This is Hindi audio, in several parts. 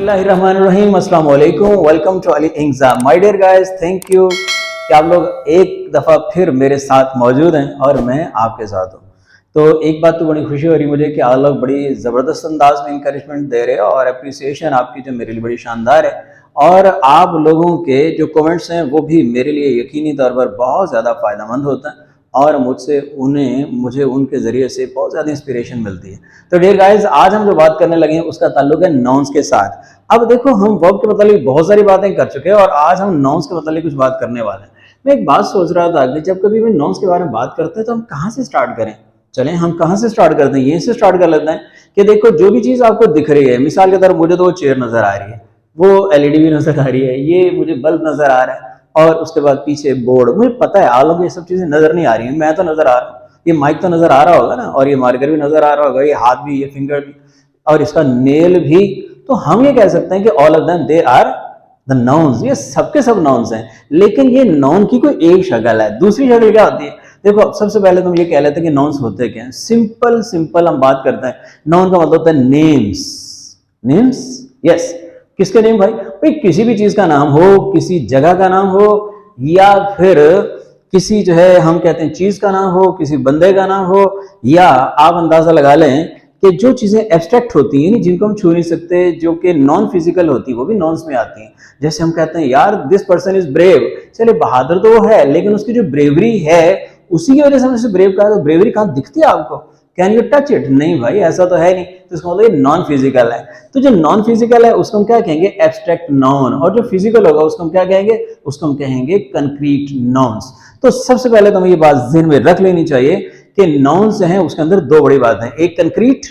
बिस्मिल्लाहिर्रहमानिर्रहीम, अस्सलाम वालेकुम, welcome to Ali exam. My dear guys, thank you कि आप लोग एक दफ़ा फिर मेरे साथ मौजूद हैं और मैं आपके साथ हूँ। तो एक बात तो बड़ी खुशी हो रही है मुझे कि आप लोग बड़ी ज़बरदस्त अंदाज में इंकरेजमेंट दे रहे हो और अप्रिसिएशन आपकी जो मेरे लिए बड़ी शानदार है। और आप लोगों के जो कमेंट्स हैं वो भी मेरे लिए यकीनी तौर पर बहुत ज़्यादा फ़ायदेमंद होता है और मुझे उनके ज़रिए से बहुत ज़्यादा इंस्पिरेशन मिलती है। तो डियर गाइस, आज हम जो बात करने लगे हैं उसका ताल्लुक है नाउन्स के साथ। अब देखो, हम वर्ब के मतलब बहुत सारी बातें कर चुके हैं और आज हम नाउन्स के मतलब कुछ बात करने वाले हैं। मैं एक बात सोच रहा था कि जब कभी भी नाउन्स के बारे में बात करते हैं तो हम कहाँ से स्टार्ट करें। चलें, हम कहाँ से स्टार्ट करते हैं, यहीं से स्टार्ट कर लेते हैं कि देखो, जो भी चीज़ आपको दिख रही है, मिसाल के तौर पर मुझे तो वो चेयर नज़र आ रही है, वो एलईडी भी नज़र आ रही है, ये मुझे बल्ब नज़र आ रहा है और उसके बाद पीछे बोर्ड। मुझे पता है आप लोगों को ये सब चीज़ें नज़र नहीं आ रही हैं, मैं तो नज़र आ रहा हूँ। ये माइक तो नज़र आ रहा होगा ना, और ये मार्कर भी नज़र आ रहा होगा, ये हाथ भी, ये फिंगर भी और इसका नेल भी। तो हम ये कह सकते हैं कि all of them they are the nouns. ये सबके सब नाउन्स हैं, लेकिन ये नाउन की कोई एक शक्ल है। दूसरी शक्ल क्या होती है? देखो, सबसे पहले तुम ये कह लेते हैं कि नाउन्स होते क्या हैं। सिंपल सिंपल हम बात करते हैं। नाउन का मतलब होता है नेम्स। Names, yes. किसके नेम भाई? भाई किसी भी चीज का नाम हो, किसी जगह का नाम हो, या फिर किसी जो है हम कहते हैं चीज का नाम हो, किसी बंदे का नाम हो, या आप अंदाजा लगा लें कि जो चीजें एब्स्ट्रैक्ट होती हैं, जिनको हम छू नहीं सकते, जो कि नॉन फिजिकल होती है, वो भी नॉन्स में आती हैं। जैसे हम कहते हैं यार दिस पर्सन इज ब्रेव। चले, बहादुर तो वो है, लेकिन उसकी जो ब्रेवरी है उसी की वजह से हमने उसे ब्रेव कहा। तो ब्रेवरी कहाँ दिखती है आपको? Can you touch it? नहीं भाई, ऐसा तो है नहीं। तो इसका मतलब ये नॉन फिजिकल है। तो जो नॉन फिजिकल है उसको हम क्या कहेंगे? Abstract non. और जो फिजिकल होगा उसको हम क्या कहेंगे? उसको हम कहेंगे कंक्रीट नॉन्स। तो सबसे पहले तो हमें ये बात ज़हन में रख लेनी चाहिए कि नॉन्स हैं उसके अंदर दो बड़ी बातें हैं, एक कंक्रीट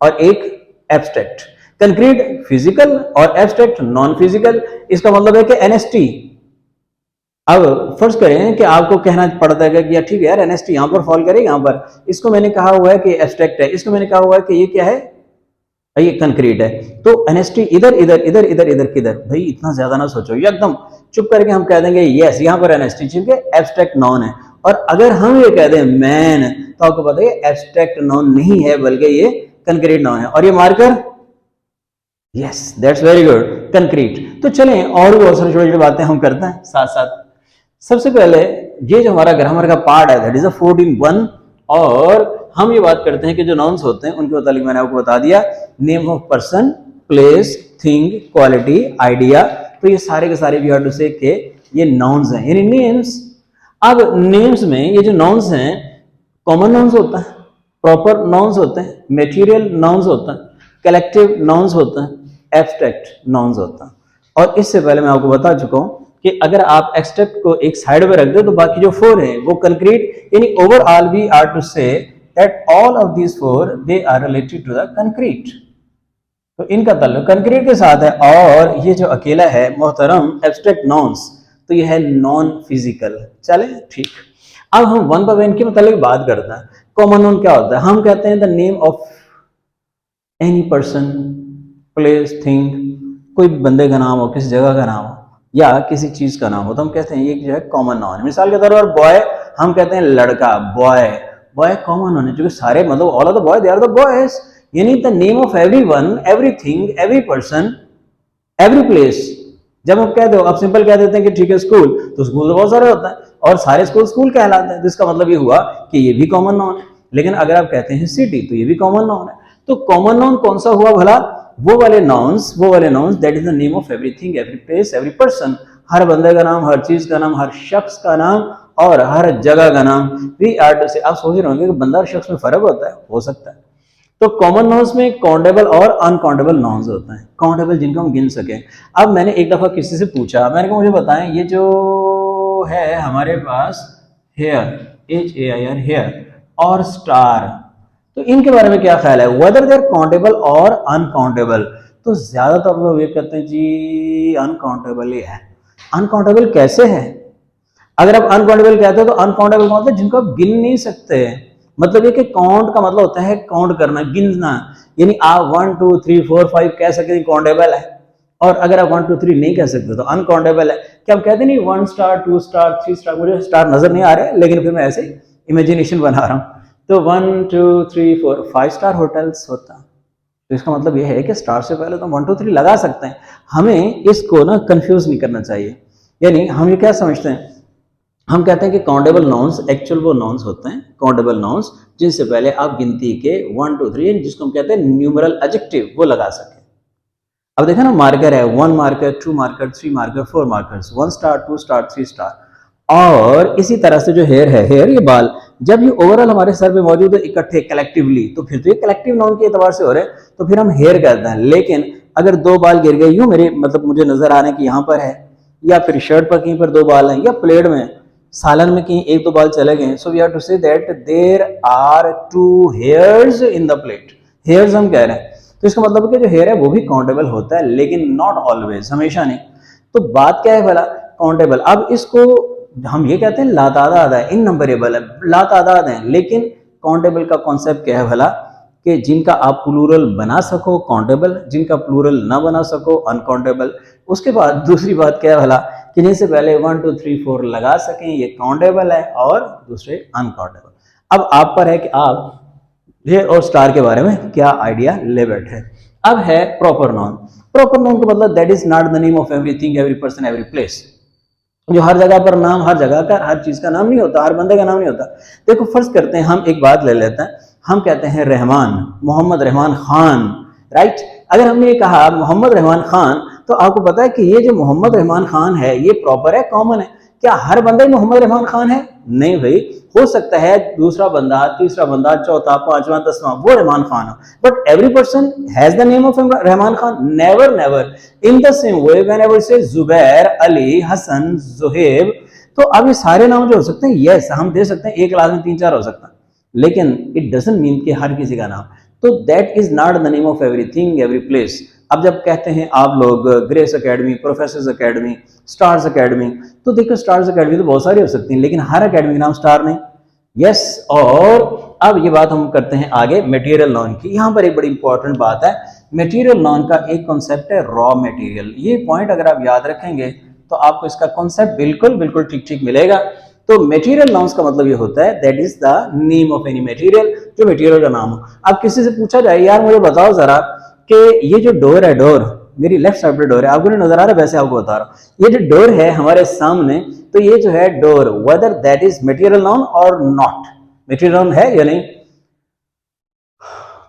और एक एब्स्ट्रैक्ट। कंक्रीट फिजिकल और एब्स्ट्रैक्ट नॉन फिजिकल। इसका मतलब है कि एनएसटी। अब फर्ज करें कि आपको कहना पड़ता है कि यार ठीक है यार, एनएसटी यहां पर फॉल करेगा, यहां पर इसको मैंने कहा हुआ है कि एब्स्ट्रैक्ट है, इसको मैंने कहा हुआ है कि ये क्या है, ये कंक्रीट है। तो एनएसटी इधर इधर इधर इधर इधर किधर? भाई इतना ज्यादा ना सोचो, ये एकदम चुप करके हम कह देंगे यस, यहां पर एनएसटी, क्योंकि एब्स्ट्रैक्ट नॉन है। और अगर हम ये कह दें मैन, तो आपको पता है एब्स्ट्रैक्ट नॉन नहीं है, बल्कि ये कंक्रीट नॉन है। और ये marker, yes, that's very good, concrete. तो चलें और भी बहुत सारी छोटी छोटी बातें हम करते हैं साथ साथ। सबसे पहले ये जो हमारा ग्रामर का पार्ट है, दैट इज अ 14(1). और हम ये बात करते हैं कि जो नाउन्स होते हैं उनके मुताबिक मैंने आपको बता दिया, name of person, place, thing, quality, idea. तो ये सारे के सारे वी हैव टू से के ये नाउन्स हैं, यानी नेम्स। अब नेम्स में ये जो नाउन्स हैं, कॉमन नाउन्स होता है, प्रॉपर नाउन्स होते हैं, मेटीरियल नाउन्स होता है, कलेक्टिव नाउन्स होता है, एब्स्ट्रैक्ट नाउन्स होता है। और इससे पहले मैं आपको बता चुका हूं कि अगर आप एब्स्ट्रैक्ट को एक साइड में रख दो तो बाकी जो फोर हैं वो कंक्रीट, यानी overall we are to say that all of these four they are related to the concrete. तो इनका ताल्लुक कंक्रीट के साथ है। और ये जो अकेला है मोहतरम एब्स्ट्रैक्ट नाउन्स, तो ये है नॉन फिजिकल। चले ठीक, अब हम वन बाय वन के मतलब बात करते हैं। कॉमन नाउन क्या होता है? हम कहते हैं the name of any person, place, thing. कोई बंदे का नाम हो, किसी जगह का नाम हो, या किसी चीज का नाम हो, तो हम कहते हैं ये जो है कॉमन नाउन है। मिसाल के तौर पर बॉय, हम कहते हैं लड़का, बॉय। बॉय कॉमन नाउन है, क्योंकि सारे मतलब all of the boy they are the boys, यानी the name of everyone, everything, every person, every place. जब हम कहते हो, आप सिंपल कह देते हैं कि ठीक है स्कूल, तो स्कूल तो बहुत सारे होता है और सारे स्कूल स्कूल कहलाते हैं, तो इसका मतलब ये हुआ कि ये भी कॉमन नाउन है। लेकिन अगर आप कहते हैं सिटी, तो ये भी कॉमन नाउन है। तो कॉमन नाउन कौन सा हुआ भला? वो वाले nouns that is the name of everything, every place, every person. हर बंदे का नाम, हर चीज का नाम, हर शख्स का नाम और हर जगह का नाम। वी आर टू से, आप सोच रहे होंगे कि बंदा और शख्स में फर्क होता है, हो सकता है। तो कॉमन नाउन्स में काउंटेबल और अनकाउंटेबल नाउन्स होते हैं। काउंटेबल जिनको हम गिन सकें। अब मैंने एक दफा किसी से पूछा, मैंने कहा मुझे बताएं ये जो है हमारे पास हेयर, HAIR, हेयर और स्टार, तो इनके बारे में क्या ख्याल है, वेदर दे आर काउंटेबल और अनकाउंटेबल? तो ज्यादातर लोग ये कहते हैं जी अनकाउंटेबल ही है। अनकाउंटेबल कैसे है? अगर आप अनकाउंटेबल कहते हो तो अनकाउंटेबल मतलब है जिनको आप गिन नहीं सकते। मतलब ये कि काउंट का मतलब होता है काउंट करना, गिनना, यानी आप 1 2 3 4 5 कह सकते काउंटेबल है। और अगर आप 1 2 3 नहीं कह सकते तो अनकाउंटेबल है। क्या हम कहते नहीं 1 स्टार 2 स्टार 3 स्टार? मुझे स्टार नजर नहीं आ रहे, लेकिन फिर मैं ऐसे इमेजिनेशन बना रहा हूं। तो 1 2 3 4 5 स्टार होटल्स होता, तो इसका मतलब ये है कि स्टार से पहले तो 1 2 3 लगा सकते हैं, हमें इसको ना कंफ्यूज नहीं करना चाहिए। यानी हम ये क्या समझते हैं, हम कहते हैं कि काउंटेबल नाउन्स एक्चुअल वो नाउन्स होते हैं, काउंटेबल नाउन्स जिनसे पहले आप गिनती के 1 2 3 जिसको हम कहते हैं न्यूमरल एडजेक्टिव वो लगा सकें। अब देखा ना, मार्कर है 1 marker 2 marker 3 marker 4 markers, 1 star 2 star 3 star. और इसी तरह से जो हेयर है, हेयर ये बाल, जब ये ओवरऑल हमारे सर पे मौजूद है इकट्ठे कलेक्टिवली, तो फिर तो ये कलेक्टिव नाउन के एतबार से हो रहे हैं, तो फिर हम हेयर कहते हैं। लेकिन अगर 2 बाल गिर गए यूं मेरे, मतलब मुझे नजर आ रहे हैं कि यहाँ पर है, या फिर शर्ट पर कहीं पर 2 बाल हैं, या प्लेट में सालन में कहीं 1 2 बाल चले गए, so we have to say that there are 2 hairs in the plate. Hairs हम कह रहे हैं, तो इसका मतलब कि जो हेयर है वो भी काउंटेबल होता है, लेकिन नॉट ऑलवेज, हमेशा नहीं। तो बात क्या है भला, काउंटेबल। अब इसको हम ये कहते हैं लातादाद है, इन नंबरेबल है, लातादाद है, लेकिन काउंटेबल का कॉन्सेप्ट क्या है भला, कि जिनका आप प्लूरल बना सको काउंटेबल, जिनका प्लूरल ना बना सको अनकाउंटेबल। उसके बाद दूसरी बात क्या है भला, कि जिनसे पहले 1 2 3 4 लगा सकें, ये काउंटेबल है, और दूसरे अनकाउंटेबल। अब आप पर है कि आप ये और स्टार के बारे में क्या आइडिया ले बैठे। अब है प्रॉपर नाउन। प्रॉपर नाउन का मतलब that is not the name of everything, every person, every place. जो हर जगह पर नाम, हर जगह का हर चीज का नाम नहीं होता, हर बंदे का नाम नहीं होता। देखो फर्ज करते हैं, हम एक बात ले लेते हैं, हम कहते हैं रहमान, मोहम्मद रहमान खान, राइट। अगर हमने ये कहा मोहम्मद रहमान खान, तो आपको पता है कि ये जो मोहम्मद रहमान खान है ये प्रॉपर है, कॉमन है। क्या हर बंदा ही मोहम्मद रहमान खान है? नहीं भाई, हो सकता है दूसरा बंदा, तीसरा बंदा, चौथा, पांचवा, 10वां वो रहमान खान हो, but every person has the name of Rahman Khan? Never never. In the same way whenever से जुबैर, अली, हसन, जुहेब, तो अब ये सारे नाम जो हो सकते हैं, यस हम दे सकते हैं, एक क्लास में 3 4 हो सकता है, लेकिन इट डजंट मीन कि हर किसी का नाम। तो that is not the name of everything, every place. अब जब कहते हैं आप लोग grace academy, professors academy, stars academy, तो देखो स्टार्स एकेडमी तो बहुत सारी हो सकती हैं, लेकिन हर एकेडमी का नाम स्टार नहीं। यस और अब ये बात हम करते हैं आगे मटेरियल नाउन की। यहाँ पर एक बड़ी इंपॉर्टेंट बात है, मटेरियल नाउन का एक कॉन्सेप्ट है रॉ मटेरियल। ये पॉइंट अगर आप याद रखेंगे तो आपको इसका कॉन्सेप्ट बिल्कुल बिल्कुल ठीक ठीक मिलेगा। तो मटेरियल नाउन्स का मतलब ये होता है that is the name of any material, जो मटेरियल का नाम हो। अब किसी से पूछा जाए यार मुझे बताओ जरा कि ये जो डोर है, डोर मेरी लेफ्ट साइड पे डोर है, आपको नहीं नजर आ रहा, वैसे आपको बता रहा हूं, ये जो डोर है हमारे सामने, तो ये जो है door, whether that is material noun और नॉट, मटेरियल नाउन है या नहीं?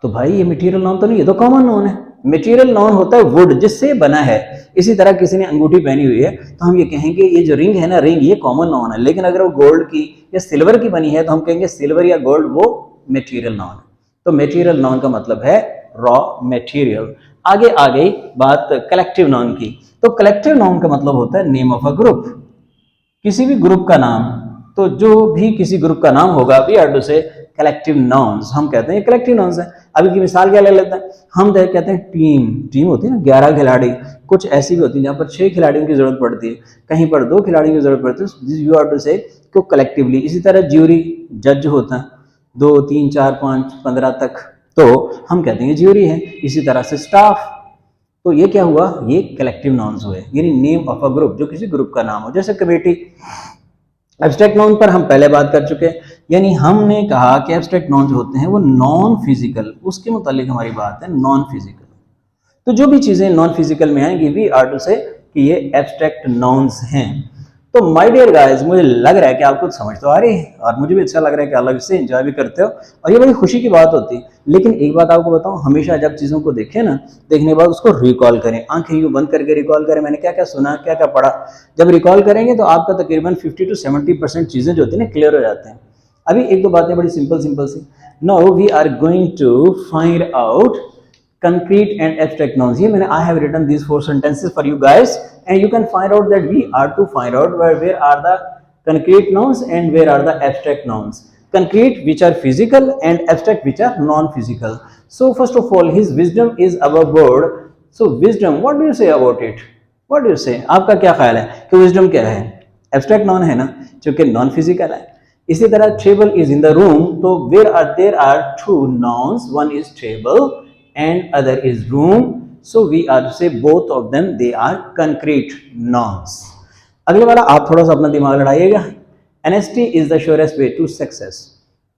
तो भाई ये मटेरियल नाउन तो नहीं, ये तो कॉमन नाउन है। मटेरियल नाउन होता है वुड, जिससे बना है। इसी तरह किसी ने अंगूठी पहनी हुई है तो हम ये कहेंगे ये जो रिंग है ना, रिंग, ये कॉमन नाउन है। लेकिन अगर वो गोल्ड की या सिल्वर की बनी है तो हम कहेंगे सिल्वर या गोल्ड, वो मटेरियल नाउन है। तो मटेरियल नाउन का मतलब है रॉ मटेरियल। आगे आ गई बात कलेक्टिव नाउन की। तो कलेक्टिव नाउन का मतलब होता है नेम ऑफ अ ग्रुप, किसी भी ग्रुप का नाम। तो जो भी किसी ग्रुप का नाम होगा, वी आर टू से कलेक्टिव नाउन्स, हम कहते हैं ये कलेक्टिव नाउन्स है। अभी की मिसाल क्या ले लेते हैं, हम कहते हैं टीम, टीम होती है ना 11 खिलाड़ी, कुछ ऐसी भी होती है जहाँ पर 6 खिलाड़ियों की जरूरत पड़ती है, कहीं पर 2 खिलाड़ियों की जरूरत पड़ती है, यू आर टू से कलेक्टिवली। इसी तरह ज्यूरी, जज होता है 2 3 4 5 15 तक, तो हम कहते हैं ज्यूरी है। इसी तरह से स्टाफ, तो ये क्या हुआ, ये कलेक्टिव नाउन्स हुए, यानी नेम ऑफ अ ग्रुप, जो किसी ग्रुप का नाम हो। जैसे कमेटी। एब्स्ट्रैक्ट नाउन पर हम पहले बात कर चुके हैं, यानी हमने कहा कि एब्स्ट्रैक्ट नाउन जो होते हैं वो नॉन फिजिकल, उसके मुतालिक हमारी बात है नॉन फिजिकल। तो जो भी चीजें नॉन फिजिकल में आएंगी वी आर टू से कि ये एब्स्ट्रैक्ट नाउन्स हैं। तो माय डियर गाइस, मुझे लग रहा है कि आपको समझ तो आ रही है और मुझे भी अच्छा लग रहा है कि अलग से एंजॉय भी करते हो और ये बड़ी खुशी की बात होती है। लेकिन एक बात आपको बताऊं, हमेशा जब चीजों को देखें ना, देखने के बाद उसको रिकॉल करें, आंखें यूं बंद करके रिकॉल करें, मैंने क्या क्या सुना, क्या क्या पढ़ा। जब रिकॉल करेंगे तो आपका तकरीबन 50 to 70% चीजें जो होती है ना क्लियर हो जाते हैं। अभी एक दो बातें बड़ी सिंपल सिंपल सी। Now we are going to find out concrete and abstract nouns. Here मैंने I have written these 4 sentences for you guys and you can find out that we are to find out where are the concrete nouns and where are the abstract nouns. Concrete which are physical and abstract which are non-physical. So first of all, his wisdom is above board. So wisdom, what do you say about it? What do you say? आपका क्या ख्याल है कि wisdom क्या है? Abstract noun है ना, क्योंकि non-physical है। इसी तरह table is in the room, तो there are 2 nouns, one is table and other is room, so we are to say both of them they are concrete nouns. अगले वाला आप थोड़ा सा अपना दिमाग लड़ाइएगा। honesty is the surest way to success.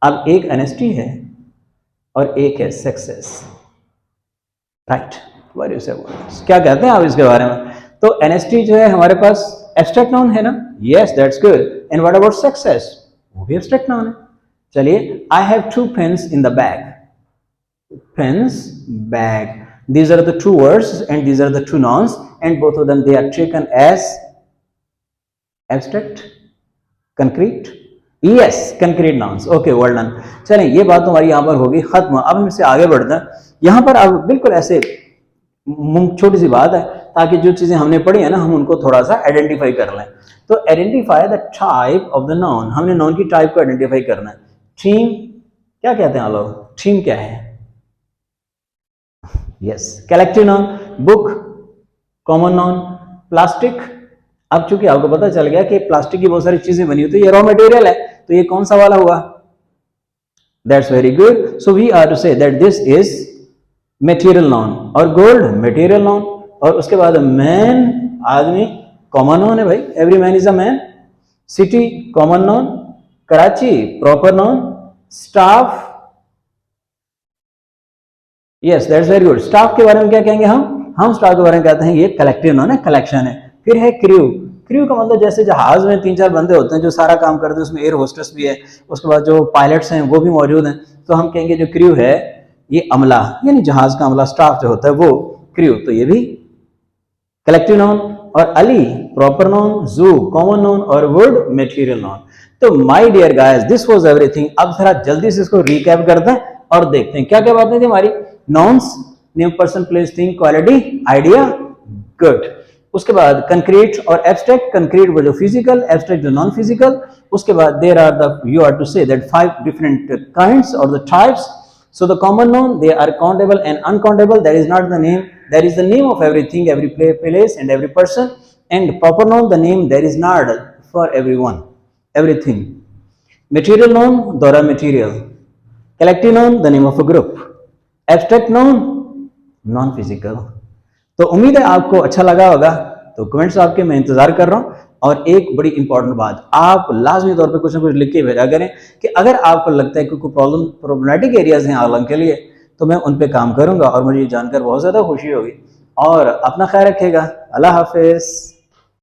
अब एक honesty है और एक है सक्सेस। राइट, क्या कहते हैं आप इसके बारे में? तो एनएसटी जो है हमारे पास एब्स्ट्रैक्ट नाउन है ना? Yes, that's good. And what about success? वो भी एब्स्ट्रैक्ट नाउन है। चलिए, I have 2 pens in the bag. Pens, bag. These are the 2 words and these are the 2 nouns and both of them they are taken as abstract, concrete. Yes, concrete nouns. Okay, well done. चलें, ये बात हमारी यहाँ पर होगी खत्म। अब हम इससे आगे बढ़ते हैं। यहाँ पर आप बिल्कुल ऐसे छोटी सी बात है ताकि जो चीजें हमने पढ़ी है ना हम उनको थोड़ा सा आइडेंटिफाई कर लें। तो identify the type of the noun. हमने नाउन की टाइप को आइडेंटिफाई करना है। थीम क्या कहते हैं आप लोग? थीम क्या है? Yes, collective noun, book, common noun, plastic. अब चूंकि आपको पता चल गया कि प्लास्टिक की बहुत सारी चीजें बनी होती है, ये रॉ मटेरियल है, तो ये कौन सा वाला हुआ? That's very good. So we are to say that this is material noun. और गोल्ड मटेरियल नाउन। और उसके बाद मैन, आदमी, कॉमन नाउन है भाई, every man is a man. City, common noun. Karachi, proper noun. Staff, yes that's very good. Staff के बारे में क्या कहेंगे हम स्टाफ के बारे में कहते हैं ये कलेक्टिव नाउन है, कलेक्शन है। फिर है क्रू। क्रू का मतलब जैसे जहाज में 3-4 बंदे होते हैं जो सारा काम करते हैं, उसमें एयर होस्टेस भी है, उसके बाद जो पायलट्स हैं वो भी मौजूद हैं, तो हम कहेंगे जो क्रू है ये अमला, यानी जहाज का अमला, स्टाफ जो होता है वो क्रू, तो ये भी कलेक्टिव नाउन। और Ali proper noun, zoo common noun और वुड मटेरियल नाउन। तो my dear guys this was everything. अब जरा जल्दी से इसको रिकैप करते हैं और देखते हैं क्या क्या बातें थी हमारी। Nouns, name, person, place, thing, quality, idea, good. उसके बाद कंक्रीट और एब्स्ट्रैक्ट। कंक्रीट वो जो फिजिकल, एब्स्ट्रैक्ट जो नॉन फिजिकल। उसके बाद there are the, you are to say that 5 different kinds और the types. So the common noun, they are countable and uncountable. That is not the name. That is the name of everything, every place and every person. And proper noun, the name that is not for everyone, everything. Material noun, the raw material. Collective noun, the name of a group. Abstract noun, non-physical. तो उम्मीद है आपको अच्छा लगा होगा। तो कमेंट्स आपके मैं इंतजार कर रहा हूँ। और एक बड़ी इंपॉर्टेंट बात, आप लाजमी तौर पे कुछ ना कुछ लिख के भेजा करें कि अगर आपको लगता है कि कोई प्रॉब्लमेटिक एरियाज हैं आलम के लिए, तो मैं उन पे काम करूंगा और मुझे जानकर बहुत ज़्यादा खुशी होगी। और अपना ख्याल रखिएगा। अल्लाह हाफिज़।